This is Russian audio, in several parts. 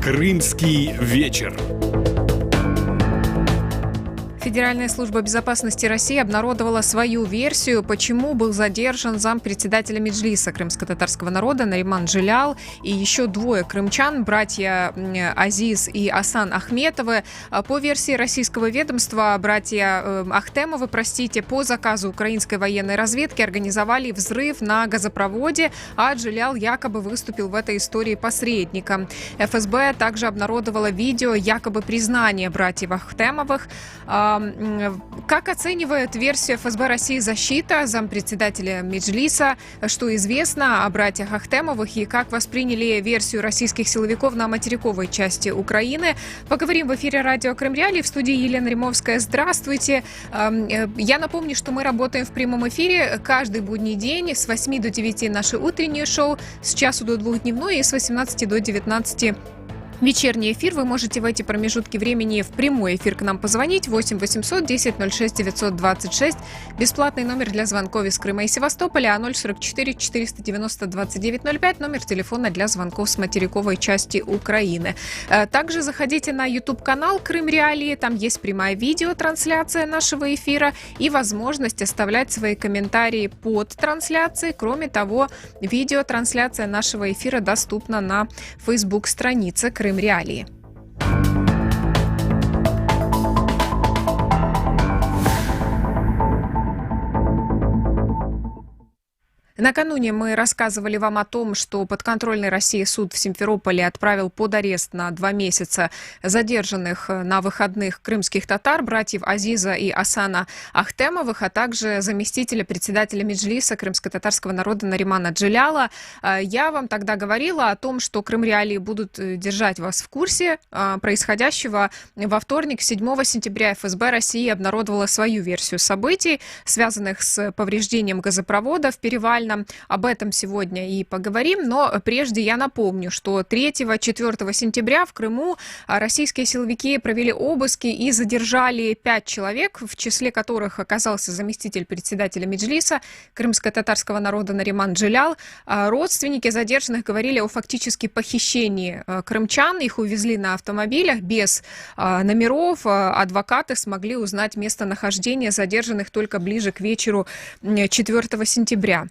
Крымский вечер. Федеральная служба безопасности России обнародовала свою версию, почему был задержан зампредседателя Меджлиса крымско-татарского народа Нариман Джелял и еще двое крымчан, братья Азиз и Асан Ахметовы. По версии российского ведомства, братья Ахтемовы, по заказу украинской военной разведки организовали взрыв на газопроводе, а Джелял якобы выступил в этой истории посредником. ФСБ также обнародовала видео якобы признания братьев Ахтемовых. Как оценивает версию ФСБ России защита зампредседателя Меджлиса? Что известно о братьях Ахтемовых и как восприняли версию российских силовиков на материковой части Украины? Поговорим в эфире радио Крым Реалии. В студии Елена Римовская. Здравствуйте. Я напомню, что мы работаем в прямом эфире каждый будний день с 8 до 9 наше утреннее шоу, с часу до 2 дневное и с 18 до 19 вечерний эфир. Вы можете в эти промежутки времени в прямой эфир к нам позвонить. 8 800 10 06 926. Бесплатный номер для звонков из Крыма и Севастополя. А 044 490 2905. Номер телефона для звонков с материковой части Украины. Также заходите на YouTube-канал Крым Реалии. Там есть прямая видеотрансляция нашего эфира и возможность оставлять свои комментарии под трансляцией. Кроме того, видеотрансляция нашего эфира доступна на Facebook-странице Крым Реалии. Накануне мы рассказывали вам о том, что подконтрольный России суд в Симферополе отправил под арест на 2 месяца задержанных на выходных крымских татар, братьев Азиза и Асана Ахтемовых, а также заместителя председателя Меджлиса крымско-татарского народа Наримана Джеляла. Я вам тогда говорила о том, что Крым Реалии будут держать вас в курсе происходящего. Во вторник, 7 сентября, ФСБ России обнародовала свою версию событий, связанных с повреждением газопровода в Перевальном. Об этом сегодня и поговорим, но прежде я напомню, что 3-4 сентября в Крыму российские силовики провели обыски и задержали 5 человек, в числе которых оказался заместитель председателя Меджлиса крымско-татарского народа Нариман Джелял. Родственники задержанных говорили о фактически похищении крымчан, их увезли на автомобилях без номеров. Адвокаты смогли узнать местонахождение задержанных только ближе к вечеру 4 сентября.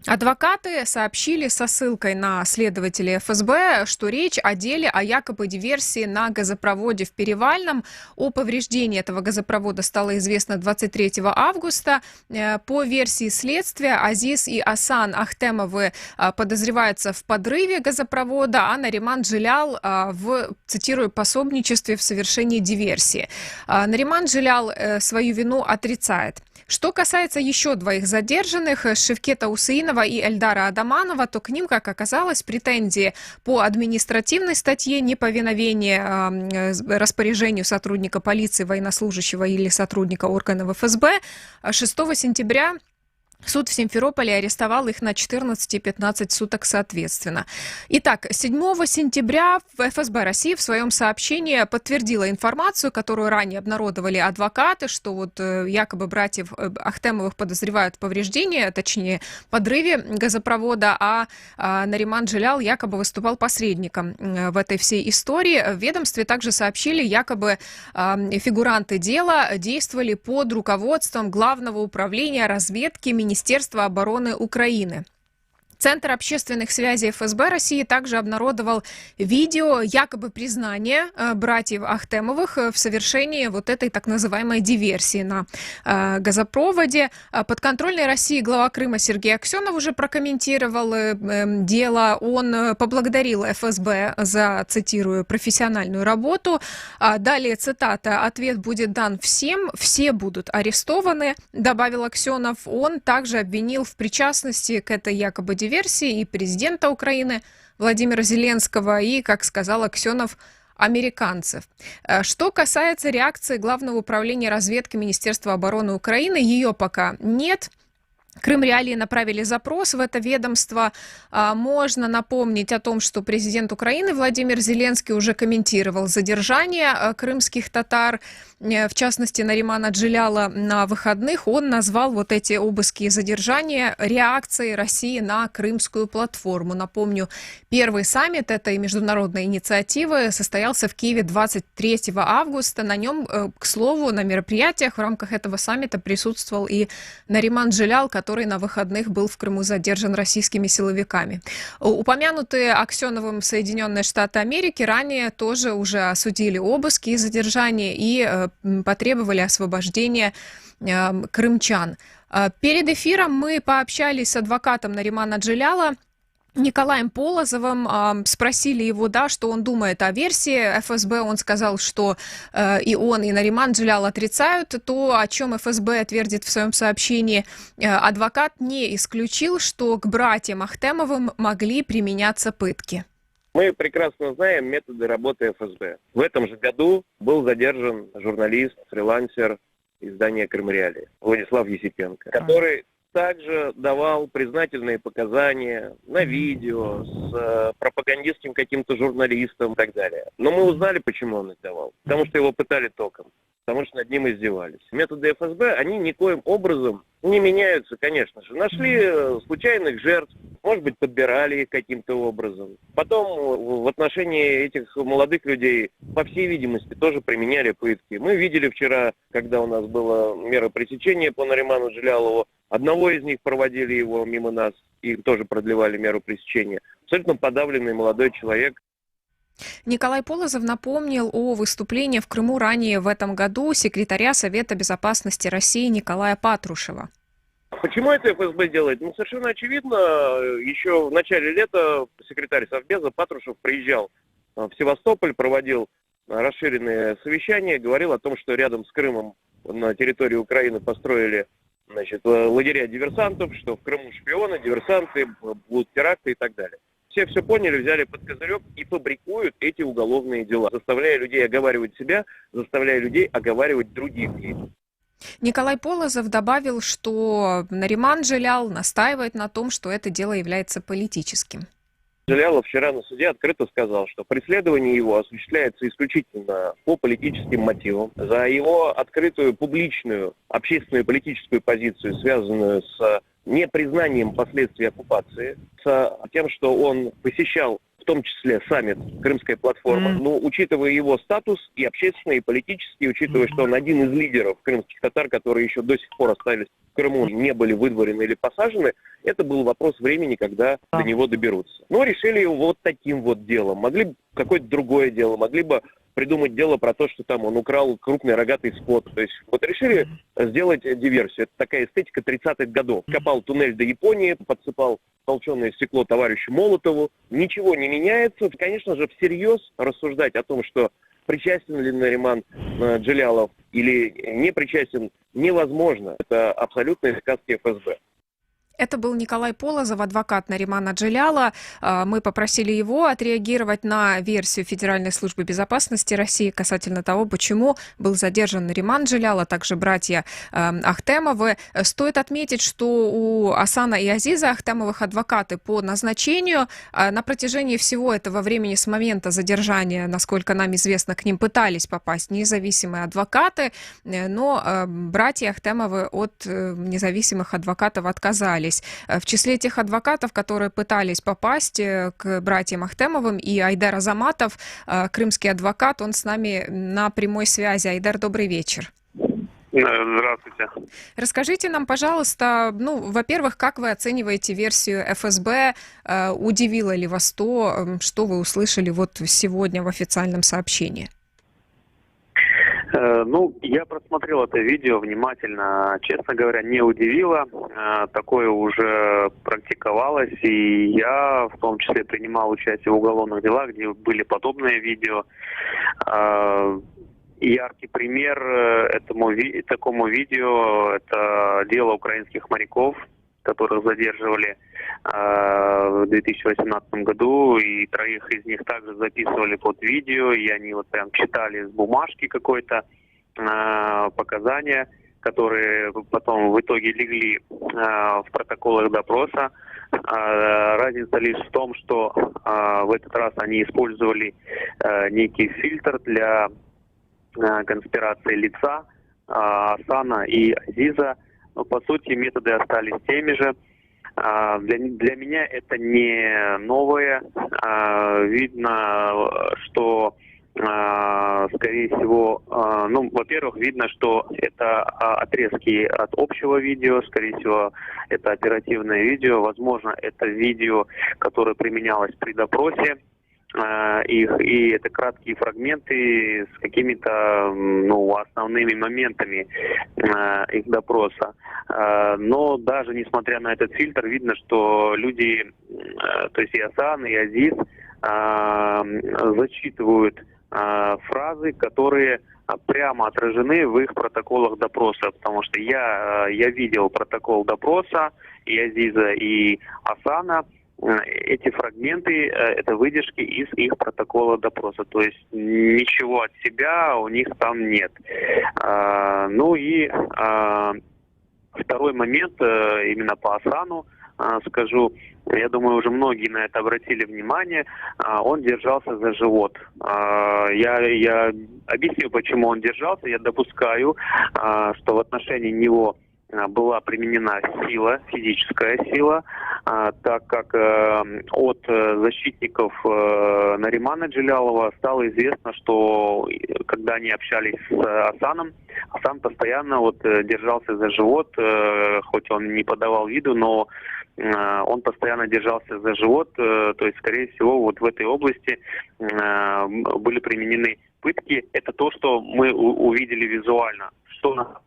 Адвокаты сообщили со ссылкой на следователей ФСБ, что речь о деле о якобы диверсии на газопроводе в Перевальном. О повреждении этого газопровода стало известно 23 августа. По версии следствия, Азиз и Асан Ахтемовы подозреваются в подрыве газопровода, а Нариман Джелял в, цитирую, пособничестве в совершении диверсии. Нариман Джелял свою вину отрицает. Что касается еще 2 задержанных, Шевкета Усеинова и Эльдара Адаманова, то к ним, как оказалось, претензии по административной статье неповиновение распоряжению сотрудника полиции, военнослужащего или сотрудника органов ФСБ. 6 сентября суд в Симферополе арестовал их на 14 и 15 суток соответственно. Итак, 7 сентября ФСБ России в своем сообщении подтвердила информацию, которую ранее обнародовали адвокаты, что вот якобы братьев Ахтемовых подозревают в повреждении, точнее подрыве газопровода, а Нариман Джелял якобы выступал посредником в этой всей истории. В ведомстве также сообщили, якобы фигуранты дела действовали под руководством Главного управления разведки Министерства обороны Украины. Центр общественных связей ФСБ России также обнародовал видео якобы признания братьев Ахтемовых в совершении вот этой так называемой диверсии на газопроводе. Подконтрольной России глава Крыма Сергей Аксенов уже прокомментировал дело. Он поблагодарил ФСБ за, цитирую, профессиональную работу. Далее цитата: «Ответ будет дан всем, все будут арестованы», добавил Аксенов. Он также обвинил в причастности к этой якобы диверсии и президента Украины Владимира Зеленского и, как сказал Аксенов, американцев. Что касается реакции Главного управления разведки Министерства обороны Украины, ее пока нет. Крым Реалии направили запрос в это ведомство. Можно напомнить о том, что президент Украины Владимир Зеленский уже комментировал задержание крымских татар, в частности, Наримана Джиляла на выходных. Он назвал вот эти обыски и задержания реакцией России на Крымскую платформу. Напомню, первый саммит этой международной инициативы состоялся в Киеве 23 августа. На нем, к слову, на мероприятиях в рамках этого саммита присутствовал и Нариман Джилял, который на выходных был в Крыму задержан российскими силовиками. Упомянутые Аксеновым Соединенные Штаты Америки ранее тоже уже осудили обыски и задержания и потребовали освобождения крымчан. Перед эфиром мы пообщались с адвокатом Наримана Джиляла Николаем Полозовым, спросили его, да, что он думает о версии ФСБ. Он сказал, что и он, и Нариман Джилял отрицают то, о чем ФСБ твердит в своем сообщении. Адвокат не исключил, что к братьям Ахтемовым могли применяться пытки. Мы прекрасно знаем методы работы ФСБ. В этом же году был задержан журналист, фрилансер издания «Крым Реалии» Владислав Есипенко, который также давал признательные показания на видео с пропагандистским каким-то журналистом и так далее. Но мы узнали, почему он их давал. Потому что его пытали током, потому что над ним издевались. Методы ФСБ, они никоим образом не меняются, конечно же. Нашли случайных жертв, может быть, подбирали их каким-то образом. Потом в отношении этих молодых людей, по всей видимости, тоже применяли пытки. Мы видели вчера, когда у нас была мера пресечения по Нариману Джилялову, одного из них проводили его мимо нас и тоже продлевали меру пресечения. Абсолютно подавленный молодой человек. Николай Полозов напомнил о выступлении в Крыму ранее в этом году секретаря Совета безопасности России Николая Патрушева. Почему это ФСБ делает? Ну, совершенно очевидно, еще в начале лета секретарь Совбеза Патрушев приезжал в Севастополь, проводил расширенные совещания, говорил о том, что рядом с Крымом на территории Украины построили, значит, лагеря диверсантов, что в Крыму шпионы, диверсанты, будут теракты и так далее. Все поняли, взяли под козырек и фабрикуют эти уголовные дела, заставляя людей оговаривать себя, заставляя людей оговаривать других. Николай Полозов добавил, что Нариман Джилял настаивает на том, что это дело является политическим. Джилялов вчера на суде открыто сказал, что преследование его осуществляется исключительно по политическим мотивам. За его открытую публичную общественную политическую позицию, связанную с непризнанием последствий оккупации, с тем, что он посещал в том числе саммит Крымская платформа, но учитывая его статус и общественный, и политический, учитывая, что он один из лидеров крымских татар, которые еще до сих пор остались в Крыму, не были выдворены или посажены, это был вопрос времени, когда до него доберутся. Но решили его вот таким вот делом. Могли бы какое-то другое дело, могли бы придумать дело про то, что там он украл крупный рогатый скот. То есть вот решили сделать диверсию. Это такая эстетика 30-х годов. Копал туннель до Японии, подсыпал толченое стекло товарищу Молотову. Ничего не меняется. Конечно же, всерьез рассуждать о том, что причастен ли Нариман Джилялов или не причастен, невозможно. Это абсолютные сказки ФСБ. Это был Николай Полозов, адвокат Наримана Джиляла. Мы попросили его отреагировать на версию Федеральной службы безопасности России касательно того, почему был задержан Нариман Джилял, а также братья Ахтемовы. Стоит отметить, что у Асана и Азиза Ахтемовых адвокаты по назначению. На протяжении всего этого времени с момента задержания, насколько нам известно, к ним пытались попасть независимые адвокаты, но братья Ахтемовы от независимых адвокатов отказались. В числе тех адвокатов, которые пытались попасть к братьям Ахтемовым, и Айдар Азаматов, крымский адвокат, он с нами на прямой связи. Айдар, добрый вечер. Здравствуйте. Расскажите нам, пожалуйста, во-первых, как вы оцениваете версию ФСБ? Удивило ли вас то, что вы услышали вот сегодня в официальном сообщении? Я просмотрел это видео внимательно. Честно говоря, не удивило. Такое уже практиковалось, и я в том числе принимал участие в уголовных делах, где были подобные видео. Яркий пример такому видео – это дело украинских моряков, которых задерживали в 2018 году, и 3 из них также записывали под видео, и они вот прям читали с бумажки какой-то показания. которые потом в итоге легли в протоколах допроса. Разница лишь в том, что в этот раз они использовали некий фильтр для конспирации лица Асана и Азиза. Но, по сути, методы остались теми же. Для меня это не новое. Видно, что, скорее всего, во-первых, видно, что это отрезки от общего видео, скорее всего, это оперативное видео, возможно, это видео, которое применялось при допросе их, и это краткие фрагменты с какими-то основными моментами их допроса. Но даже несмотря на этот фильтр, видно, что люди, то есть и Асан, и Азиз, зачитывают фразы, которые прямо отражены в их протоколах допроса, потому что я видел протокол допроса и Азиза, и Асана. Эти фрагменты – это выдержки из их протокола допроса, то есть ничего от себя у них там нет. Второй момент именно по Асану скажу. Я думаю, уже многие на это обратили внимание. Он держался за живот. Я объясню, почему он держался. Я допускаю, что в отношении него была применена сила, физическая сила, так как от защитников Наримана Джилялова стало известно, что когда они общались с Асаном, Асан постоянно держался за живот, хоть он не подавал виду, но он постоянно держался за живот, то есть, скорее всего, в этой области были применены пытки. Это то, что мы увидели визуально. Что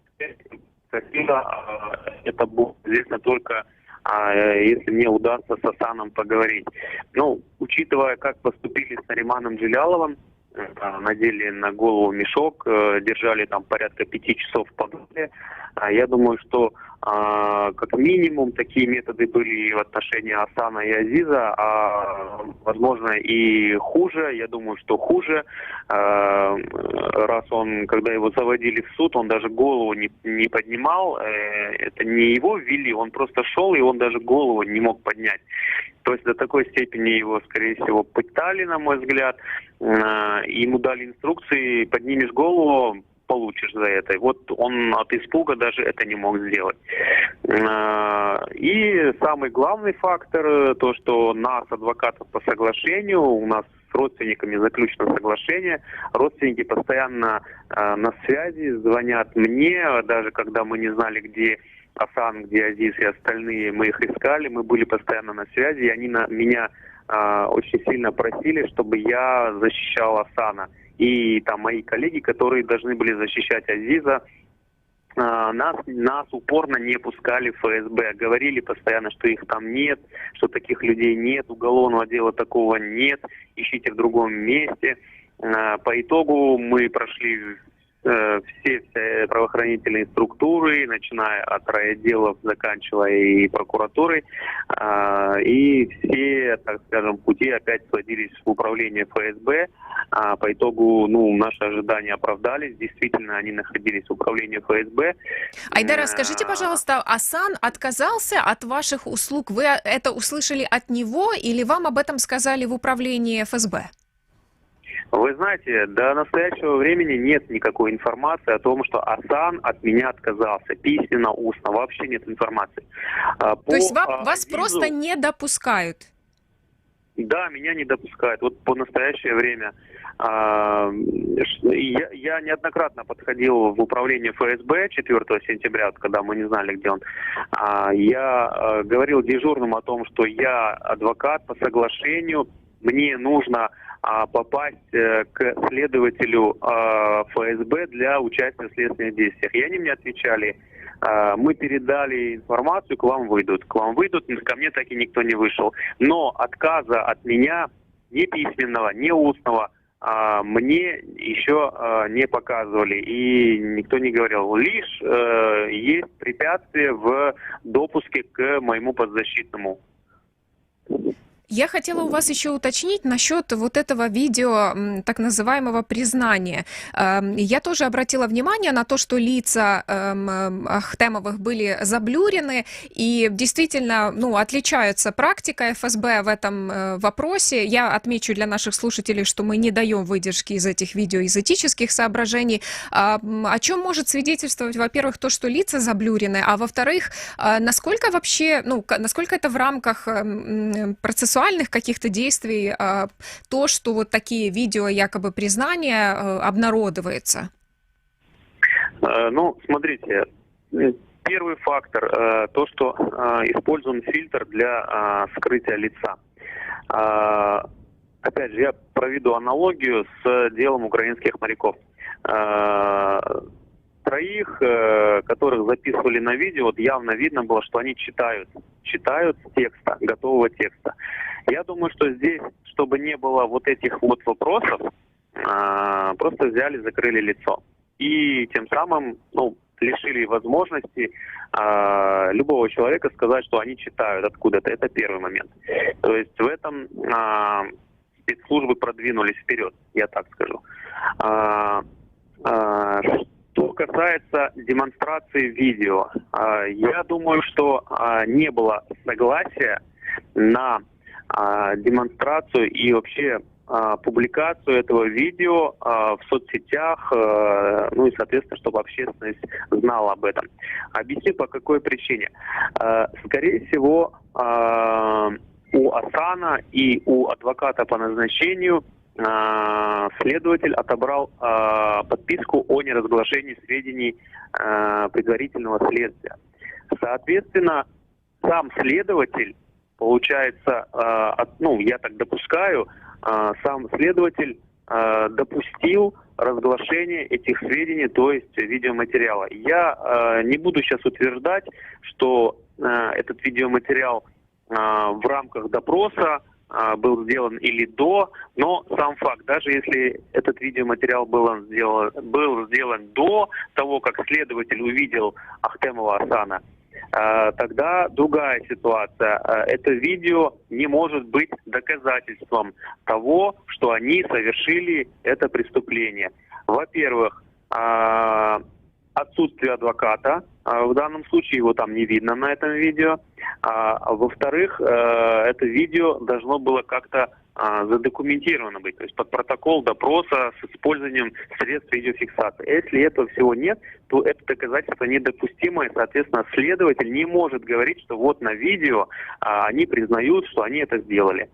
это будет известно только, если мне удастся с Асаном поговорить. Учитывая, как поступили с Нариманом Джиляловым, надели на голову мешок, держали там порядка 5 часов в подвале, я думаю, что как минимум такие методы были и в отношении Асана и Азиза, а возможно и хуже. Я думаю, что хуже. Раз когда его заводили в суд, он даже голову не поднимал. Это не его ввели, он просто шел, и он даже голову не мог поднять. То есть до такой степени его, скорее всего, пытали, на мой взгляд. Ему дали инструкции: поднимешь голову, получишь за это. Он от испуга даже это не мог сделать. И самый главный фактор, то, что нас, адвокатов по соглашению, у нас с родственниками заключено соглашение, родственники постоянно на связи, звонят мне, даже когда мы не знали, где Асан, где Азиз и остальные, мы их искали, мы были постоянно на связи, и они меня очень сильно просили, чтобы я защищал Асана. И там мои коллеги, которые должны были защищать Азиза, нас упорно не пускали в ФСБ. Говорили постоянно, что их там нет, что таких людей нет, уголовного дела такого нет, ищите в другом месте. По итогу мы прошли все правоохранительные структуры, начиная от райотделов, заканчивая и прокуратурой, и все, так скажем, пути опять сводились в управление ФСБ. По итогу, наши ожидания оправдались, действительно, они находились в управлении ФСБ. Айдар, скажите, пожалуйста, Асан отказался от ваших услуг? Вы это услышали от него или вам об этом сказали в управлении ФСБ? Вы знаете, до настоящего времени нет никакой информации о том, что Асан от меня отказался. Письменно, устно, вообще нет информации. То есть вас просто не допускают? Да, меня не допускают. По настоящее время. Я неоднократно подходил в управление ФСБ 4 сентября, когда мы не знали, где он. Я говорил дежурным о том, что я адвокат по соглашению, мне нужно попасть к следователю ФСБ для участия в следственных действиях. И они мне отвечали: мы передали информацию, к вам выйдут. Ко мне так и никто не вышел. Но отказа от меня, ни письменного, ни устного, мне еще не показывали. И никто не говорил. Лишь есть препятствие в допуске к моему подзащитному. Я хотела у вас еще уточнить насчет вот этого видео, так называемого признания. Я тоже обратила внимание на то, что лица Ахтемовых были заблюрены, и действительно, ну, отличаются практика ФСБ в этом вопросе. Я отмечу для наших слушателей, что мы не даем выдержки из этих видео из этических соображений. О чем может свидетельствовать, во-первых, то, что лица заблюрены, а во-вторых, насколько вообще, ну, насколько это в рамках процессуальных каких-то действий, то, что вот такие видео якобы признания обнародовается? Ну, смотрите, первый фактор, то, что использован фильтр для скрытия лица. Опять же, я проведу аналогию с делом украинских моряков. Троих, которых записывали на видео, вот явно видно было, что они читают с текста, готового текста. Я думаю, что здесь, чтобы не было вот этих вот вопросов, просто взяли, закрыли лицо. И тем самым, ну, лишили возможности любого человека сказать, что они читают откуда-то. Это первый момент. То есть в этом спецслужбы продвинулись вперед, я так скажу. Что касается демонстрации видео, я думаю, что не было согласия на демонстрацию и вообще публикацию этого видео в соцсетях, ну и, соответственно, чтобы общественность знала об этом. Объясню, по какой причине. Скорее всего, у Асана и у адвоката по назначению следователь отобрал подписку о неразглашении сведений предварительного следствия. Соответственно, сам следователь, получается, ну, я так допускаю, сам следователь допустил разглашение этих сведений, то есть видеоматериала. Я не буду сейчас утверждать, что этот видеоматериал в рамках допроса был сделан или до, но сам факт, даже если этот видеоматериал был сделан до того, как следователь увидел Ахтемова Асана, тогда другая ситуация. Это видео не может быть доказательством того, что они совершили это преступление. Во-первых, отсутствие адвоката, в данном случае его там не видно на этом видео. Во-вторых, это видео должно было как-то задокументировано быть, то есть под протокол допроса с использованием средств видеофиксации. Если этого всего нет, то это доказательство недопустимо, и, соответственно, следователь не может говорить, что вот на видео они признают, что они это сделали.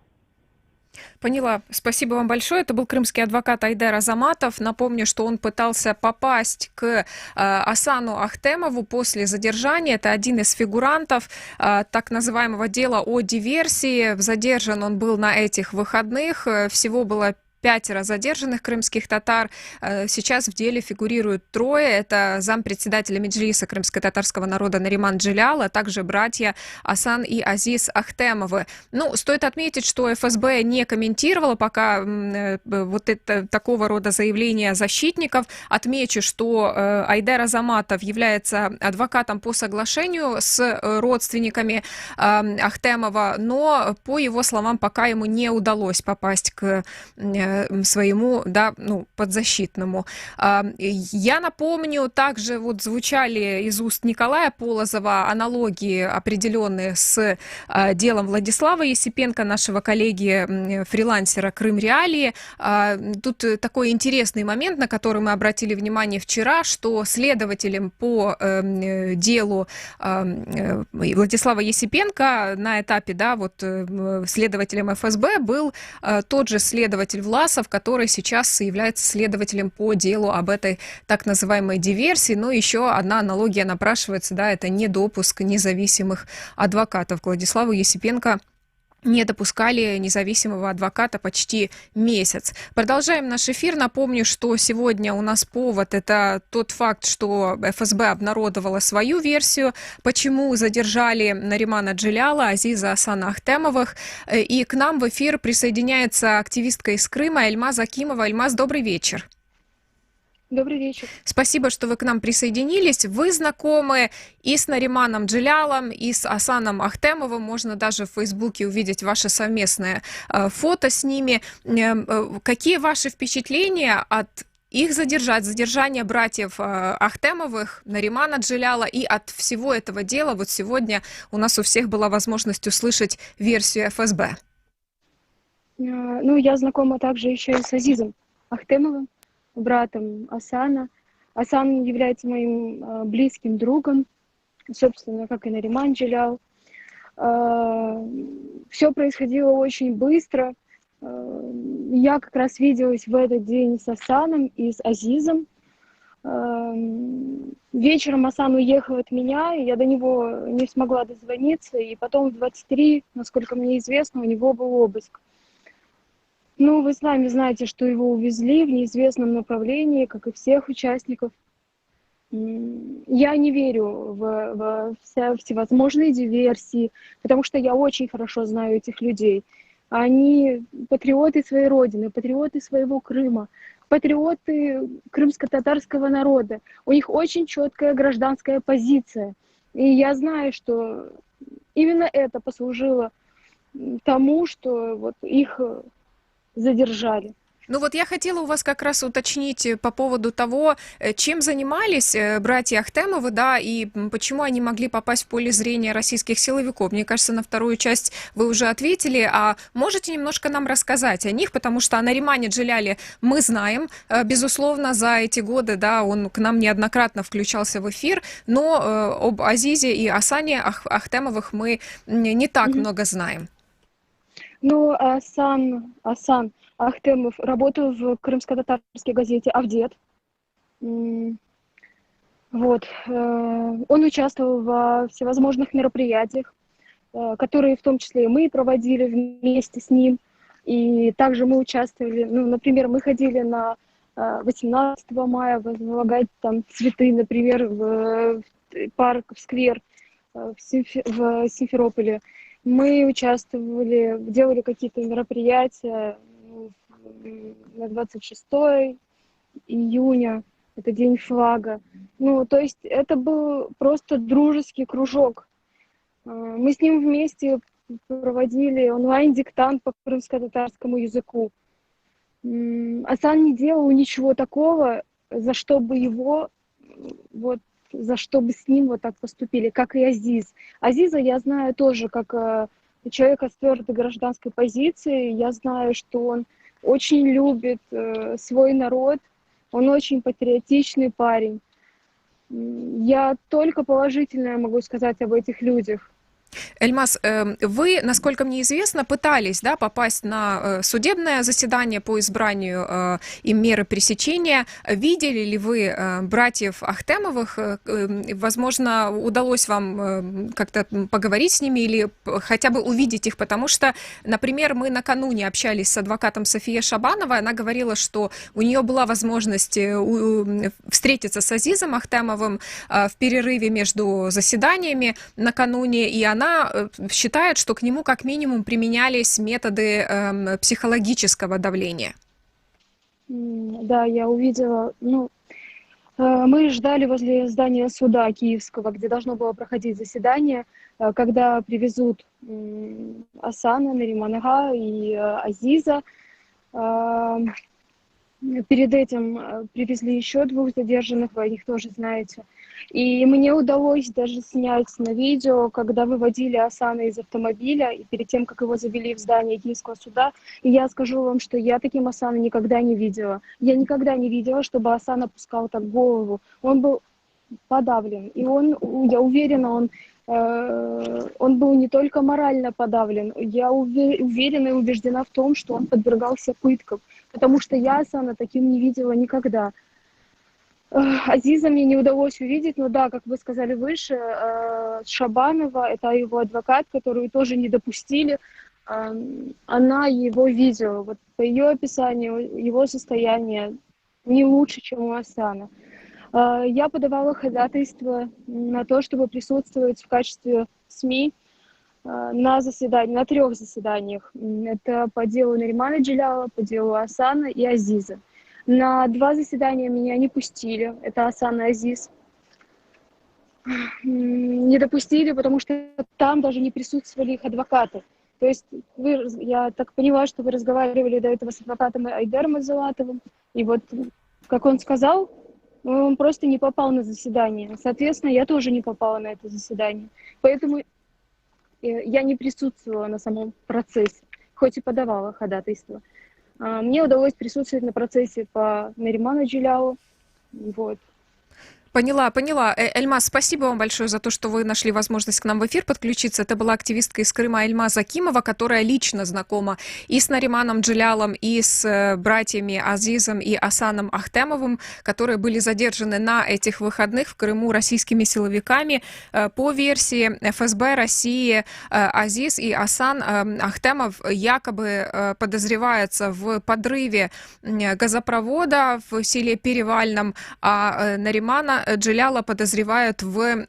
Поняла. Спасибо вам большое. Это был крымский адвокат Айдар Азаматов. Напомню, что он пытался попасть к Асану Ахтемову после задержания. Это один из фигурантов так называемого дела о диверсии. Задержан он был на этих выходных. Всего было 5 задержанных крымских татар. Сейчас в деле фигурируют 3. Это зампредседателя Меджлиса крымско-татарского народа Нариман Джилял, а также братья Асан и Азиз Ахтемовы. Ну, стоит отметить, что ФСБ не комментировала пока вот это такого рода заявления защитников. Отмечу, что Айдар Азаматов является адвокатом по соглашению с родственниками Ахтемова, но, по его словам, пока ему не удалось попасть к своему, да, ну, подзащитному. Я напомню, также вот звучали из уст Николая Полозова аналогии определенные с делом Владислава Есипенко, нашего коллеги, фрилансера «Крым Реалии». Тут такой интересный момент, на который мы обратили внимание вчера, что следователем по делу Владислава Есипенко на этапе, да, вот следователем ФСБ был тот же следователь Власов, который сейчас является следователем по делу об этой так называемой диверсии. Но еще одна аналогия напрашивается, да, это недопуск независимых адвокатов. К Владиславу Есипенко не допускали независимого адвоката почти месяц. Продолжаем наш эфир. Напомню, что сегодня у нас повод – это тот факт, что ФСБ обнародовала свою версию, почему задержали Наримана Джиляла, Азиза Асана Ахтемовых. И к нам в эфир присоединяется активистка из Крыма Эльмаз Акимова. Эльмаз, добрый вечер. Добрый вечер. Спасибо, что вы к нам присоединились. Вы знакомы и с Нариманом Джелялом, и с Асаном Ахтемовым. Можно даже в Фейсбуке увидеть ваше совместное фото с ними. Какие ваши впечатления от их задержания братьев Ахтемовых, Наримана Джеляла и от всего этого дела? Вот сегодня у нас у всех была возможность услышать версию ФСБ. Ну, я знакома также еще и с Азизом Ахтемовым, братом Асана. Асан является моим близким другом, собственно, как и Нариман Джелял. Все происходило очень быстро. Я как раз виделась в этот день с Асаном и с Азизом. Вечером Асан уехал от меня, и я до него не смогла дозвониться. И потом в 23, насколько мне известно, у него был обыск. Ну, вы сами знаете, что его увезли в неизвестном направлении, как и всех участников. Я не верю в всевозможные диверсии, потому что я очень хорошо знаю этих людей. Они патриоты своей родины, патриоты своего Крыма, патриоты крымско-татарского народа. У них очень четкая гражданская позиция. И я знаю, что именно это послужило тому, что вот их задержали. Ну вот я хотела у вас как раз уточнить по поводу того, чем занимались братья Ахтемовы, да, и почему они могли попасть в поле зрения российских силовиков. Мне кажется, на вторую часть вы уже ответили, а можете немножко нам рассказать о них, потому что о Наримане Джеляле мы знаем, безусловно, за эти годы, да, он к нам неоднократно включался в эфир, но об Азизе и Асане Ахтемовых мы не так много знаем. Ну, Асан Ахтемов работал в крымско-татарской газете «Авдет». Вот. Он участвовал во всевозможных мероприятиях, которые в том числе и мы проводили вместе с ним. И также мы участвовали, ну, например, мы ходили на 18 мая возлагать там цветы, например, в парк, в сквер в Симферополе. Мы участвовали, делали какие-то мероприятия на 26 июня, это день флага. Ну, то есть это был просто дружеский кружок. Мы с ним вместе проводили онлайн-диктант по крымско-татарскому языку. Асан не делал ничего такого, за что бы с ним вот так поступили, как и Азиз. Азиза я знаю тоже как человека с твердой гражданской позицией. Я знаю, что он очень любит свой народ, он очень патриотичный парень. Я только положительное могу сказать об этих людях. Эльмаз, вы, насколько мне известно, пытались, да, попасть на судебное заседание по избранию им меры пресечения. Видели ли вы братьев Ахтемовых? Возможно, удалось вам как-то поговорить с ними или хотя бы увидеть их, потому что, например, мы накануне общались с адвокатом Софией Шабановой, она говорила, что у нее была возможность встретиться с Азизом Ахтемовым в перерыве между заседаниями накануне, и она считает, что к нему как минимум применялись методы психологического давления. Да, я увидела. Ну, мы ждали возле здания суда Киевского, где должно было проходить заседание, когда привезут Асана, Наримана и Азиза. Перед этим привезли еще 2 задержанных, вы о них тоже знаете. И мне удалось даже снять на видео, когда выводили Асана из автомобиля, и перед тем, как его завели в здание Киевского суда. И я скажу вам, что я таким Асана никогда не видела. Я никогда не видела, чтобы Асан опускал так голову. Он был подавлен. И я уверена, он был не только морально подавлен. Я уверена и убеждена в том, что он подвергался пыткам. Потому что я Асана таким не видела никогда. Азиза мне не удалось увидеть, но да, как вы сказали выше, Шабанова, это его адвокат, которую тоже не допустили, она его видела. Вот по ее описанию, его состояние не лучше, чем у Асана. Я подавала ходатайство на то, чтобы присутствовать в качестве СМИ на 3 заседаниях. Это по делу Наримана Джеляла, по делу Асана и Азиза. На 2 заседания меня не пустили. Это Асан и Азиз. Не допустили, потому что там даже не присутствовали их адвокаты. То есть я так понимаю, что вы разговаривали до этого с адвокатом Айдаром Азалатовым, и вот, как он сказал, он просто не попал на заседание. Соответственно, я тоже не попала на это заседание. Поэтому я не присутствовала на самом процессе, хоть и подавала ходатайство. Мне удалось присутствовать на процессе по Нариману Джилялу. Вот. Поняла. Эльмаз, спасибо вам большое за то, что вы нашли возможность к нам в эфир подключиться. Это была активистка из Крыма Эльмаз Акимова, которая лично знакома и с Нариманом Джилялом, и с братьями Азизом и Асаном Ахтемовым, которые были задержаны на этих выходных в Крыму российскими силовиками. По версии ФСБ России, Азиз и Асан Ахтемов якобы подозреваются в подрыве газопровода в селе Перевальном, а Наримана Джиляла подозревают в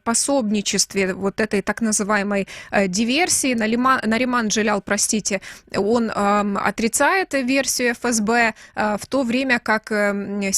пособничестве вот этой так называемой диверсии. Нариман Джилял, простите, он отрицает версию ФСБ, в то время как 7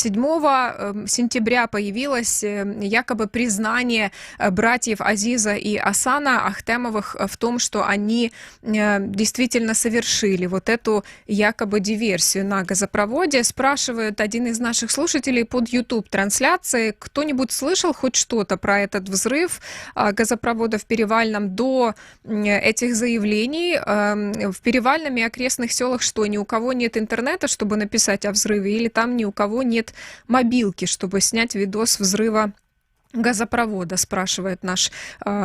сентября появилось якобы признание братьев Азиза и Асана Ахтемовых в том, что они действительно совершили вот эту якобы диверсию на газопроводе. Спрашивает один из наших слушателей под YouTube-трансляцией, кто-нибудь слышал хоть что-то про этот взрыв газопровода в Перевальном до этих заявлений? В Перевальном и окрестных селах что, ни у кого нет интернета, чтобы написать о взрыве, или там ни у кого нет мобилки, чтобы снять видос взрыва газопровода, спрашивает наш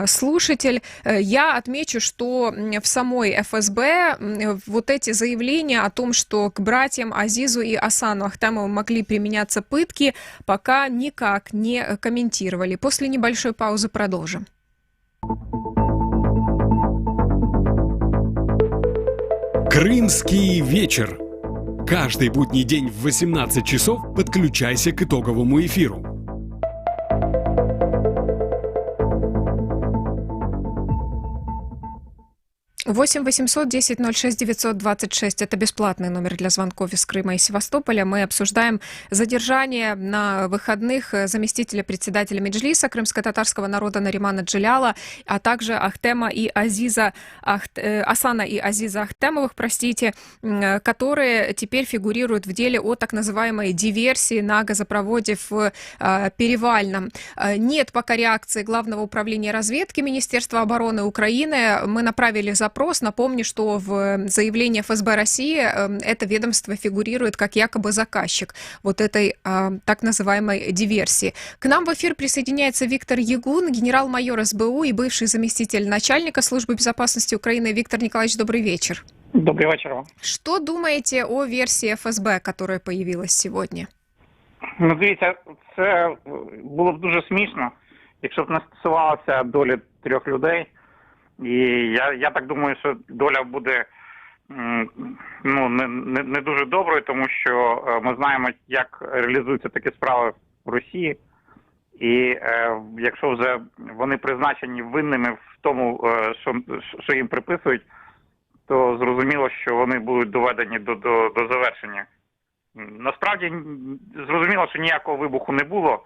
слушатель. Я отмечу, что в самой ФСБ вот эти заявления о том, что к братьям Азизу и Асану Ахтемову могли применяться пытки, пока никак не комментировали. После небольшой паузы продолжим. Крымский вечер. Каждый будний день в 18 часов подключайся к итоговому эфиру. 8 800 10 06 926 – это бесплатный номер для звонков из Крыма и Севастополя. Мы обсуждаем задержание на выходных заместителя председателя Меджлиса крымско-татарского народа Наримана Джиляла, а также Ахтема и Азиза, Асана и Азиза Ахтемовых, которые теперь фигурируют в деле о так называемой диверсии на газопроводе в Перевальном. Нет пока реакции Главного управления разведки Министерства обороны Украины. Мы направили запрос. Напомню, что в заявлении ФСБ России это ведомство фигурирует как якобы заказчик вот этой так называемой диверсии. К нам в эфир присоединяется Виктор Ягун, генерал-майор СБУ и бывший заместитель начальника службы безопасности Украины. Виктор Николаевич, добрый вечер. Добрый вечер вам. Что думаете о версии ФСБ, которая появилась сьогодні? Ну, дивіться, це було б дуже смішно, якщо б не стосувалося долі 3 людей. І я так думаю, що доля буде не дуже доброю, тому що ми знаємо, як реалізуються такі справи в Росії. І якщо вже вони призначені винними в тому, що їм приписують, то зрозуміло, що вони будуть доведені до завершення. Насправді, зрозуміло, що ніякого вибуху не було,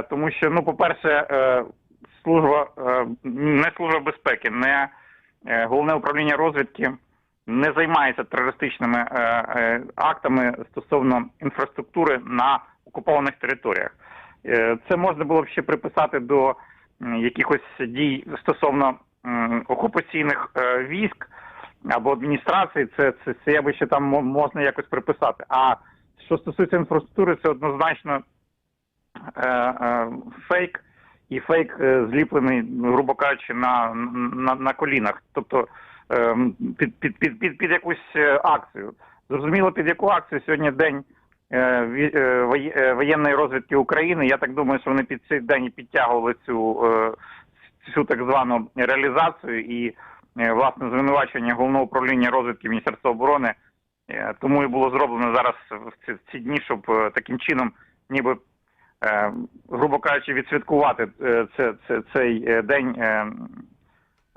тому що, ну, по-перше, не служба безпеки, не головне управління розвідки не займається терористичними актами стосовно інфраструктури на окупованих територіях. Це можна було б ще приписати до якихось дій стосовно окупаційних військ або адміністрації, це я би ще там можна якось приписати. А що стосується інфраструктури, це однозначно фейк, і фейк зліплений, грубо кажучи, на колінах, тобто під якусь акцію. Зрозуміло, під яку акцію сьогодні день воєнної розвідки України. Я так думаю, що вони під цей день і підтягували цю так звану реалізацію і, власне, звинувачення Головного управління розвідки Міністерства оборони. Тому і було зроблено зараз в ці дні, щоб таким чином, ніби, грубо кажучи, відсвяткувати цей день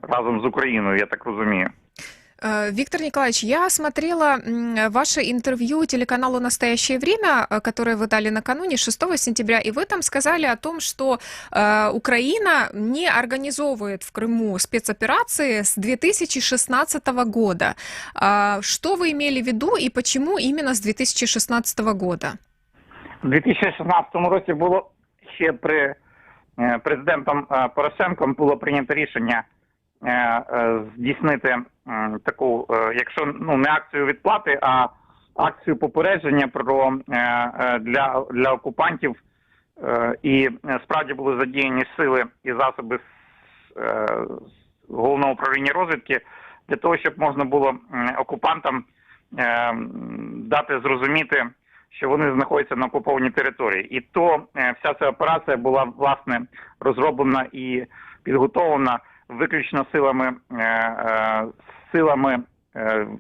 разом з Україною, я так розумію. Виктор Николаевич, я смотрела ваше интервью телеканалу «Настоящее время», которое вы дали накануне, 6 сентября, и вы там сказали о том, что Украина не организовывает в Крыму спецоперации с 2016 года. Что вы имели в виду и почему именно с 2016 года? У 2016 році було ще при президентом Порошенком було прийнято рішення здійснити таку, якщо не акцію відплати, а акцію попередження для окупантів, і справді були задіяні сили і засоби Головного управління розвідки для того, щоб можна було окупантам дати зрозуміти, що вони знаходяться на окупованій території. І то вся ця операція була, власне, розроблена і підготовлена виключно силами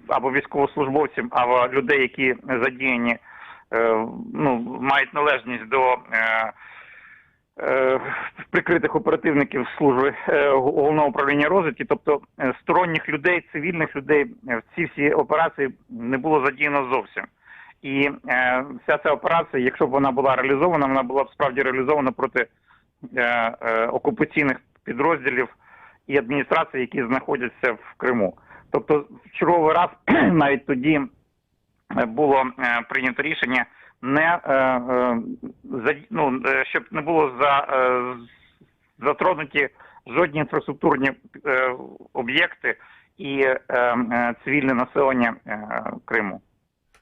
або військовослужбовців, або людей, які задіяні, мають належність до прикритих оперативників служби Головного управління розвідки, тобто сторонніх людей, цивільних людей в ці всі операції не було задіяно зовсім. І вся ця операція, якщо б вона була реалізована, вона була б справді реалізована проти окупаційних підрозділів і адміністрацій, які знаходяться в Криму. Тобто в черговий раз навіть тоді було прийнято рішення щоб не було затронуті жодні інфраструктурні об'єкти і цивільне населення Криму.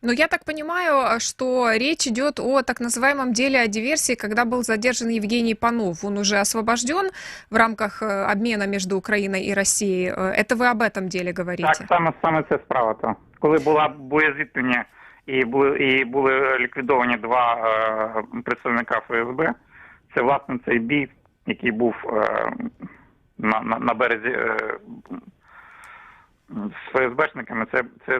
Но я так понимаю, что речь идет о так называемом деле о диверсии, когда был задержан Евгений Панов. Он уже освобожден в рамках обмена между Украиной и Россией. Это вы об этом деле говорите? Так, саме це справа. То. Коли була боєзіткнення і були ліквідовані 2 представника ФСБ, це, власне, цей бій, який був на березі з ФСБшниками,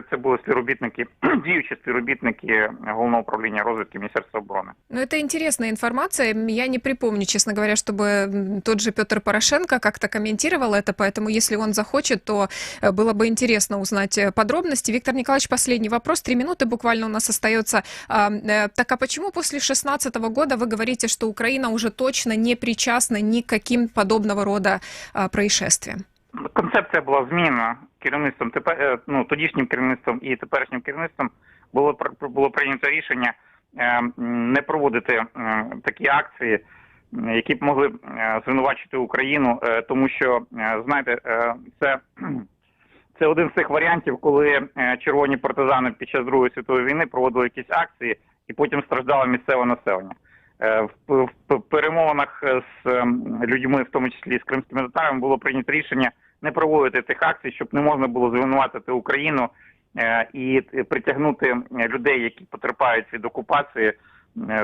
це були співробітники, діючі співробітники Головного управління розвідки Міністерства оборони. Ну, это интересная информация. Я не припомню, честно говоря, чтобы тот же Петр Порошенко как-то комментировал это, поэтому если он захочет, то было бы интересно узнать подробности. Виктор Николаевич, последний вопрос. 3 минуты буквально у нас остается. Так а почему после 2016 года вы говорите, что Украина уже точно не причастна ни к каким подобного рода происшествиям? Концепція була змінена керівництвом, тодішнім керівництвом і теперішнім керівництвом. Було прийнято рішення не проводити такі акції, які б могли звинувачити Україну, тому що, знаєте, це один з тих варіантів, коли червоні партизани під час Другої світової війни проводили якісь акції і потім страждало місцеве населення. В перемовинах з людьми, в тому числі з кримськими татарами, було прийнято рішення не проводити тих акцій, щоб не можна було звинуватити Україну і притягнути людей, які потерпають від окупації,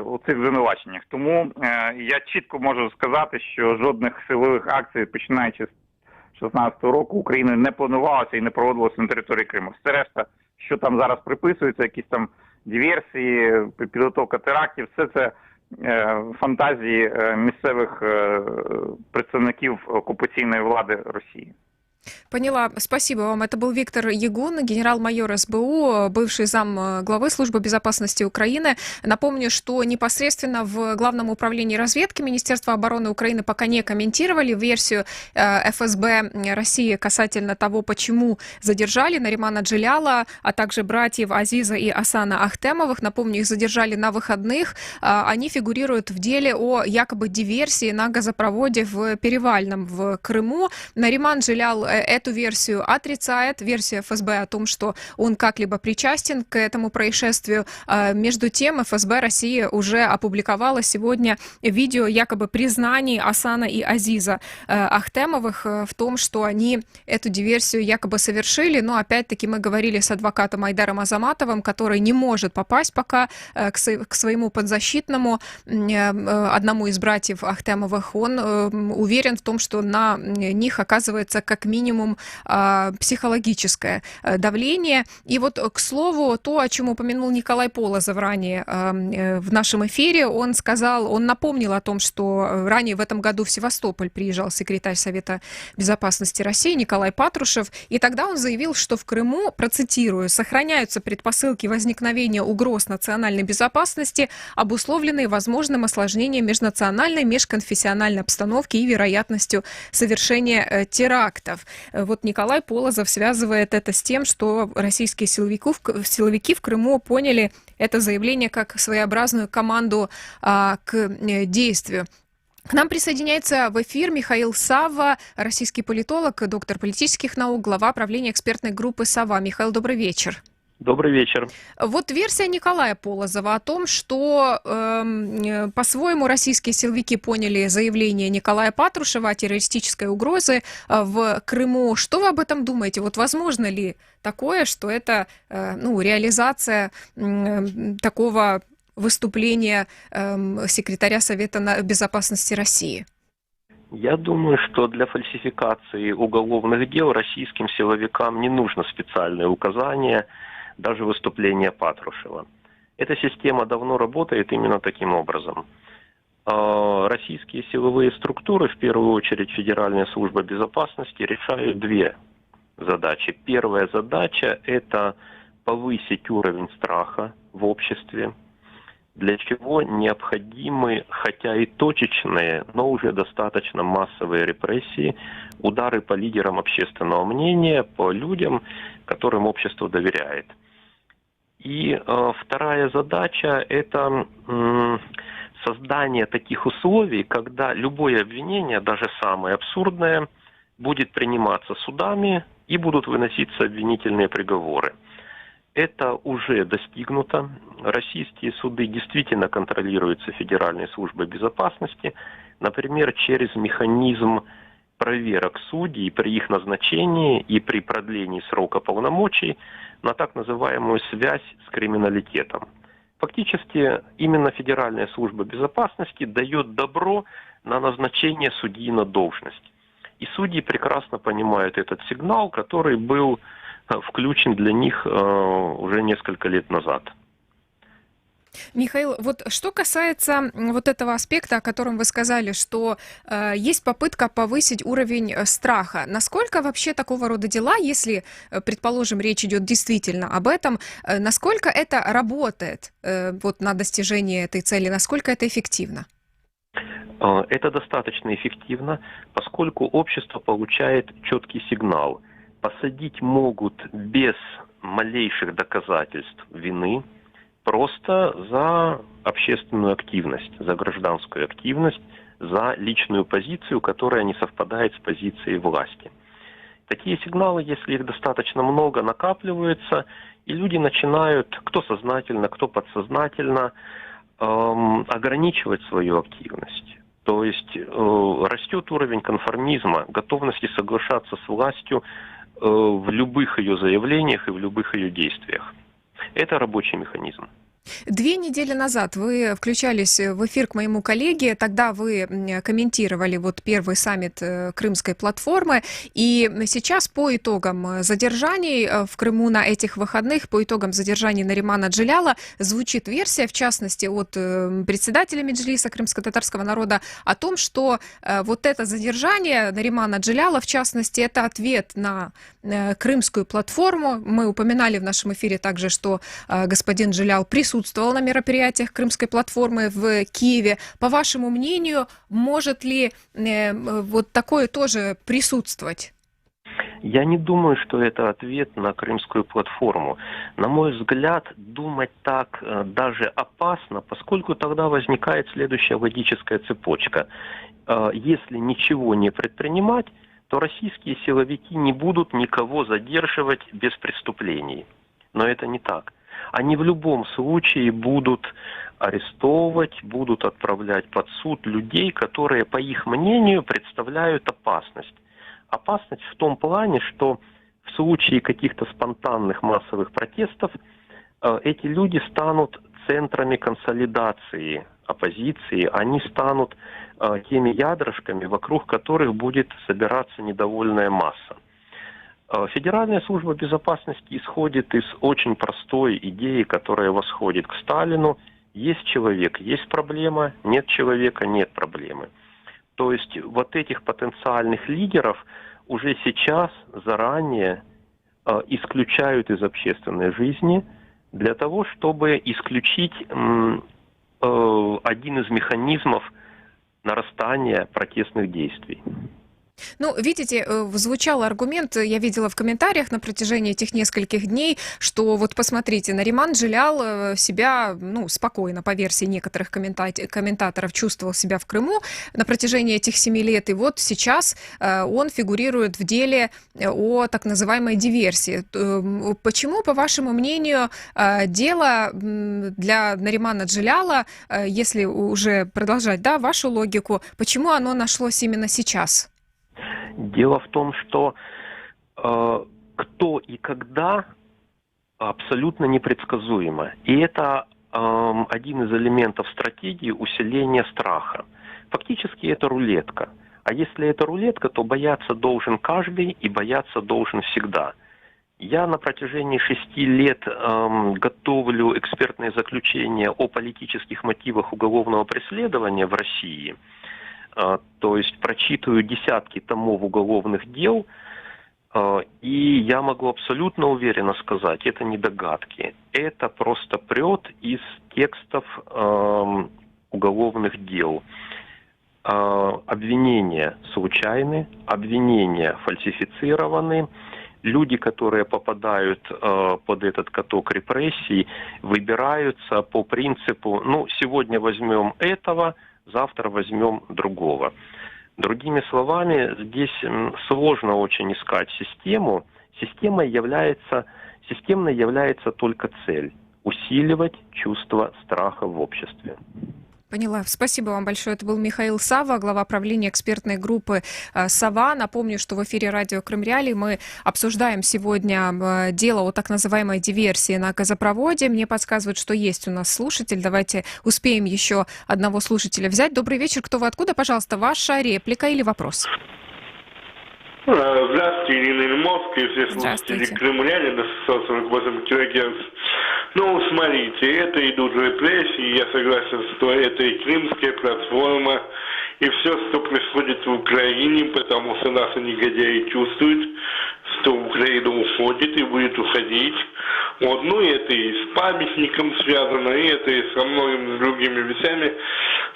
у цих звинуваченнях. Тому я чітко можу сказати, що жодних силових акцій, починаючи з 2016 року, Україною не планувалося і не проводилося на території Криму. Все решта, що там зараз приписується, якісь там диверсії, підготовка терактів, все це фантазії місцевих представників окупаційної влади Росії. Поняла. Спасибо вам. Это был Виктор Ягун, генерал-майор СБУ, бывший зам главы Службы безопасности Украины. Напомню, что непосредственно в Главном управлении разведки Министерства обороны Украины пока не комментировали версию ФСБ России касательно того, почему задержали Наримана Джеляла, а также братьев Азиза и Асана Ахтемовых. Напомню, их задержали на выходных. Они фигурируют в деле о якобы диверсии на газопроводе в Перевальном в Крыму. Нариман Джелял эту версию отрицает, версия ФСБ о том, что он как-либо причастен к этому происшествию. Между тем, ФСБ России уже опубликовала сегодня видео якобы признаний Асана и Азиза Ахтемовых в том, что они эту диверсию якобы совершили. Но опять-таки мы говорили с адвокатом Айдаром Азаматовым, который не может попасть пока к своему подзащитному, одному из братьев Ахтемовых. Он уверен в том, что на них оказывается как минимум минимум психологическое давление. И вот, к слову, то, о чем упомянул Николай Полозов ранее в нашем эфире, он напомнил о том, что ранее в этом году в Севастополь приезжал секретарь Совета Безопасности России Николай Патрушев, и тогда он заявил, что в Крыму, процитирую, сохраняются предпосылки возникновения угроз национальной безопасности, обусловленные возможным осложнением межнациональной, межконфессиональной обстановки и вероятностью совершения терактов. Вот Николай Полозов связывает это с тем, что российские силовики в Крыму поняли это заявление как своеобразную команду к действию. К нам присоединяется в эфир Михаил Савва, российский политолог, доктор политических наук, глава правления экспертной группы «Сова». Михаил, добрый вечер. Добрый вечер. Вот версия Николая Полозова о том, что по-своему российские силовики поняли заявление Николая Патрушева о террористической угрозе в Крыму. Что вы об этом думаете? Вот возможно ли такое, что это реализация такого выступления секретаря Совета Безопасности России? Я думаю, что для фальсификации уголовных дел российским силовикам не нужно специальное указание, даже выступление Патрушева. Эта система давно работает именно таким образом. Российские силовые структуры, в первую очередь Федеральная служба безопасности, решают две задачи. Первая задача – это повысить уровень страха в обществе, для чего необходимы, хотя и точечные, но уже достаточно массовые репрессии, удары по лидерам общественного мнения, по людям, которым общество доверяет. И вторая задача – это создание таких условий, когда любое обвинение, даже самое абсурдное, будет приниматься судами и будут выноситься обвинительные приговоры. Это уже достигнуто. Российские суды действительно контролируются Федеральной службой безопасности, например, через механизм проверок судей при их назначении и при продлении срока полномочий на так называемую связь с криминалитетом. Фактически именно Федеральная служба безопасности дает добро на назначение судьи на должность. И судьи прекрасно понимают этот сигнал, который был включен для них уже несколько лет назад. Михаил, вот что касается вот этого аспекта, о котором вы сказали, что есть попытка повысить уровень страха. Насколько вообще такого рода дела, если, предположим, речь идет действительно об этом, насколько это работает вот на достижение этой цели, насколько это эффективно? Это достаточно эффективно, поскольку общество получает четкий сигнал. Посадить могут без малейших доказательств вины, просто за общественную активность, за гражданскую активность, за личную позицию, которая не совпадает с позицией власти. Такие сигналы, если их достаточно много, накапливаются, и люди начинают, кто сознательно, кто подсознательно, ограничивать свою активность. То есть растет уровень конформизма, готовности соглашаться с властью в любых ее заявлениях и в любых ее действиях. Это рабочий механизм. 2 недели назад вы включались в эфир к моему коллеге, тогда вы комментировали вот первый саммит Крымской платформы, и сейчас по итогам задержаний в Крыму на этих выходных, по итогам задержаний Наримана Джиляла, звучит версия, в частности, от председателя Меджлиса крымско-татарского народа, о том, что вот это задержание Наримана Джиляла, в частности, это ответ на Крымскую платформу. Мы упоминали в нашем эфире также, что господин Джилял присутствовал на мероприятиях Крымской платформы в Киеве. По вашему мнению, может ли вот такое тоже присутствовать? Я не думаю, что это ответ на Крымскую платформу. На мой взгляд, думать так даже опасно, поскольку тогда возникает следующая логическая цепочка. Если ничего не предпринимать, то российские силовики не будут никого задерживать без преступлений. Но это не так. Они в любом случае будут арестовывать, будут отправлять под суд людей, которые, по их мнению, представляют опасность. Опасность в том плане, что в случае каких-то спонтанных массовых протестов эти люди станут центрами консолидации оппозиции, они станут теми ядрышками, вокруг которых будет собираться недовольная масса. Федеральная служба безопасности исходит из очень простой идеи, которая восходит к Сталину. Есть человек, есть проблема, нет человека, нет проблемы. То есть вот этих потенциальных лидеров уже сейчас заранее исключают из общественной жизни для того, чтобы исключить один из механизмов нарастания протестных действий. Ну, видите, звучал аргумент, я видела в комментариях на протяжении этих нескольких дней, что вот посмотрите, Нариман Джелял себя, ну, спокойно, по версии некоторых комментаторов, чувствовал себя в Крыму на протяжении этих 7 лет, и вот сейчас он фигурирует в деле о так называемой диверсии. Почему, по вашему мнению, дело для Наримана Джеляла, если уже продолжать, да, вашу логику, почему оно нашлось именно сейчас? Дело в том, что кто и когда абсолютно непредсказуемо. И это один из элементов стратегии усиления страха. Фактически это рулетка. А если это рулетка, то бояться должен каждый и бояться должен всегда. Я на протяжении 6 лет готовлю экспертные заключения о политических мотивах уголовного преследования в России. То есть прочитываю десятки томов уголовных дел, и я могу абсолютно уверенно сказать, это не догадки, это просто прет из текстов уголовных дел. Обвинения случайны, обвинения фальсифицированы, люди, которые попадают под этот каток репрессий, выбираются по принципу, ну, сегодня возьмем этого, завтра возьмем другого. Другими словами, здесь сложно очень искать систему. Системной является только цель – усиливать чувство страха в обществе. Поняла. Спасибо вам большое. Это был Михаил Сава, глава правления экспертной группы «Сова». Напомню, что в эфире радио Крым Реалии мы обсуждаем сегодня дело о так называемой диверсии на газопроводе. Мне подсказывают, что есть у нас слушатель. Давайте успеем еще одного слушателя взять. Добрый вечер. Кто вы, откуда? Пожалуйста, ваша реплика или вопрос? Здравствуйте, Ирина Ильмовская, все слушатели Крым Реалии на 648 кГц. Ну, смотрите, это идут репрессии, я согласен, что это и Крымская платформа, и все, что происходит в Украине, потому что наши негодяи чувствуют, что Украина уходит и будет уходить. Вот, ну, это и с памятником связано, и это и со многими другими вещами.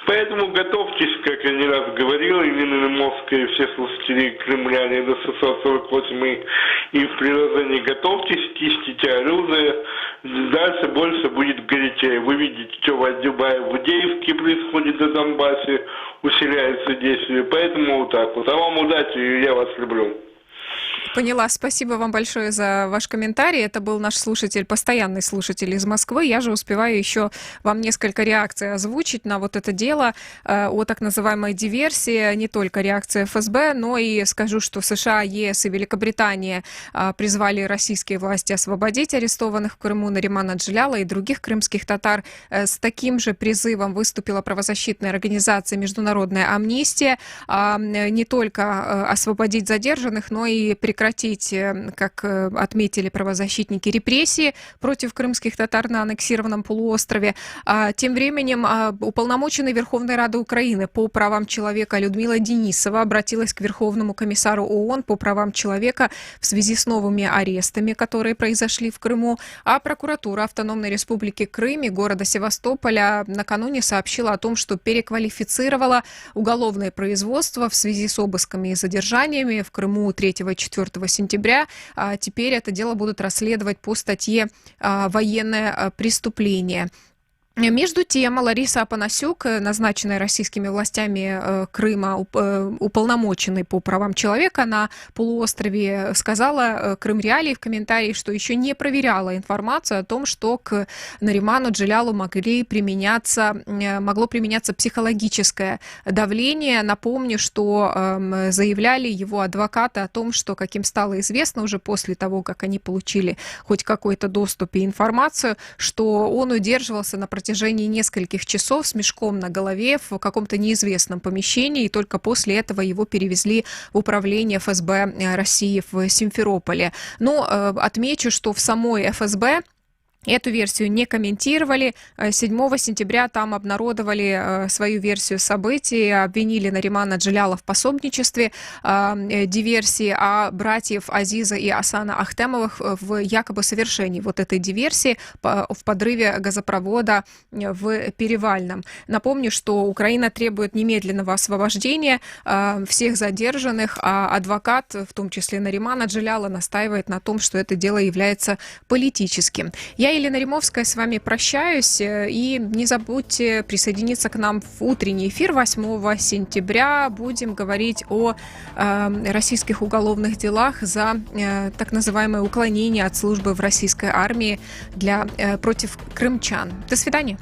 Поэтому готовьтесь, как я не раз говорил, Ирина Лемовская и все слушатели Крым Реалии до 648 и в приложении готовьтесь, чистите оружие, дальше больше будет горячее. Вы видите, что в Адюбае-Вудеевске происходит на Донбассе, усиляются действия, поэтому вот так вот. А вам удачи, и я вас люблю. Поняла. Спасибо вам большое за ваш комментарий. Это был наш слушатель, постоянный слушатель из Москвы. Я же успеваю еще вам несколько реакций озвучить на вот это дело о так называемой диверсии. Не только реакция ФСБ, но и скажу, что США, ЕС и Великобритания призвали российские власти освободить арестованных в Крыму Наримана Джеляла и других крымских татар. С таким же призывом выступила правозащитная организация «Международная амнистия». Не только освободить задержанных, но и прекратить, как отметили правозащитники, репрессии против крымских татар на аннексированном полуострове. Тем временем уполномоченный Верховной Рады Украины по правам человека Людмила Денисова обратилась к Верховному комиссару ООН по правам человека в связи с новыми арестами, которые произошли в Крыму. А прокуратура Автономной Республики Крым и города Севастополя накануне сообщила о том, что переквалифицировала уголовное производство в связи с обысками и задержаниями в Крыму 3 и 4 сентября. Теперь это дело будут расследовать по статье «Военное преступление». Между тем, Лариса Апанасюк, назначенная российскими властями Крыма, уполномоченной по правам человека на полуострове, сказала Крым Реалии в комментарии, что еще не проверяла информацию о том, что к Нариману Джелялу могло применяться психологическое давление. Напомню, что заявляли его адвокаты о том, что, как им стало известно уже после того, как они получили хоть какой-то доступ и информацию, что он удерживался на протяжении протяжении нескольких часов с мешком на голове в каком-то неизвестном помещении, и только после этого его перевезли в управление ФСБ России в Симферополе. Но отмечу, что в самой ФСБ эту версию не комментировали. 7 сентября там обнародовали свою версию событий, обвинили Наримана Джеляла в пособничестве диверсии, а братьев Азиза и Асана Ахтемовых в якобы совершении вот этой диверсии в подрыве газопровода в Перевальном. Напомню, что Украина требует немедленного освобождения всех задержанных, а адвокат, в том числе Наримана Джеляла, настаивает на том, что это дело является политическим. Я, Елена Римовская, с вами прощаюсь, и не забудьте присоединиться к нам в утренний эфир 8 сентября. Будем говорить о российских уголовных делах за так называемое уклонение от службы в российской армии против крымчан. До свидания.